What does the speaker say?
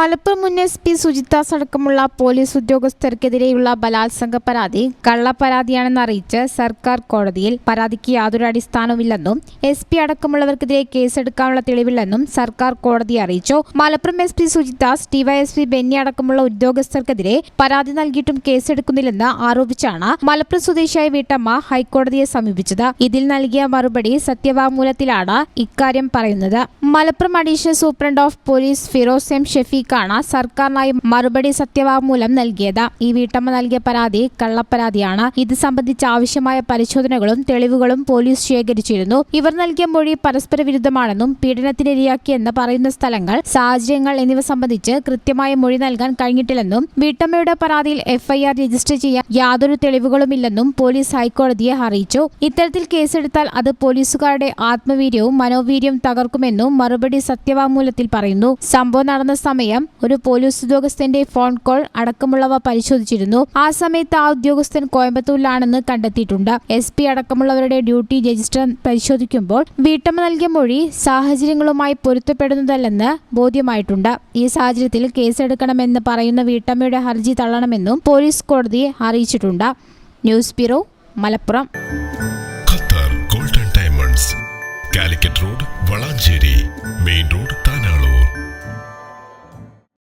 മലപ്പുറം മുൻ SP സുജിദാസ് അടക്കമുള്ള police ഉദ്യോഗസ്ഥർക്കെതിരെയുള്ള ബലാത്സംഗ പരാതി കള്ളപ്പരാതിയാണെന്ന് അറിയിച്ച് സർക്കാർ കോടതിയിൽ. പരാതിക്ക് യാതൊരു അടിസ്ഥാനവുമില്ലെന്നും SP അടക്കമുള്ളവർക്കെതിരെ കേസെടുക്കാനുള്ള തെളിവില്ലെന്നും സർക്കാർ കോടതിയെ അറിയിച്ചു. മലപ്പുറം SP സുജിദാസ്, DYSP ബെന്നി അടക്കമുള്ള ഉദ്യോഗസ്ഥർക്കെതിരെ പരാതി നൽകിയിട്ടും കേസെടുക്കുന്നില്ലെന്ന് ആരോപിച്ചാണ് മലപ്പുറം സ്വദേശിയായ വീട്ടമ്മ ഹൈക്കോടതിയെ സമീപിച്ചത്. ഇതിൽ നൽകിയ മറുപടി സത്യവാങ്മൂലത്തിലാണ് ഇക്കാര്യം പറയുന്നത്. Malappuram additional superintendent of police Firoz M ഷെഫീഖാണ് സർക്കാരിനായി മറുപടി സത്യവാങ്മൂലം നൽകിയത്. ഈ വീട്ടമ്മ നൽകിയ പരാതി കള്ളപ്പരാതിയാണ്. ഇത് സംബന്ധിച്ച് ആവശ്യമായ പരിശോധനകളും തെളിവുകളും പോലീസ് ശേഖരിച്ചിരുന്നു. ഇവർ നൽകിയ മൊഴി പരസ്പര വിരുദ്ധമാണെന്നും പീഡനത്തിനിരയാക്കിയെന്ന് പറയുന്ന സ്ഥലങ്ങൾ, സാഹചര്യങ്ങൾ എന്നിവ സംബന്ധിച്ച് കൃത്യമായ മൊഴി നൽകാൻ കഴിഞ്ഞിട്ടില്ലെന്നും വീട്ടമ്മയുടെ പരാതിയിൽ FIR രജിസ്റ്റർ ചെയ്യാൻ യാതൊരു തെളിവുകളുമില്ലെന്നും പോലീസ് ഹൈക്കോടതിയെ അറിയിച്ചു. ഇത്തരത്തിൽ കേസെടുത്താൽ അത് പോലീസുകാരുടെ ആത്മവീര്യവും മനോവീര്യവും തകർക്കുമെന്നും മറുപടി സത്യവാങ്മൂലത്തിൽ പറയുന്നു. സംഭവം നടന്ന സമയം ഒരു പോലീസ് ഉദ്യോഗസ്ഥന്റെ ഫോൺ കോൾ അടക്കമുള്ളവ പരിശോധിച്ചിരുന്നു. ആ സമയത്ത് ആ ഉദ്യോഗസ്ഥൻ കോയമ്പത്തൂരിലാണെന്ന് കണ്ടെത്തിയിട്ടുണ്ട്. SP അടക്കമുള്ളവരുടെ ഡ്യൂട്ടി രജിസ്റ്റർ പരിശോധിക്കുമ്പോൾ വീട്ടമ്മ നൽകിയ മൊഴി സാഹചര്യങ്ങളുമായി പൊരുത്തപ്പെടുന്നതല്ലെന്ന് ബോധ്യമായിട്ടുണ്ട്. ഈ സാഹചര്യത്തിൽ കേസെടുക്കണമെന്ന് പറയുന്ന വീട്ടമ്മയുടെ ഹർജി തള്ളണമെന്നും പോലീസ് കോടതിയെ അറിയിച്ചിട്ടുണ്ട്. News bureau, Malappuram. Qatar golden diamonds, Calicut road, Valanchery main road, താനാള.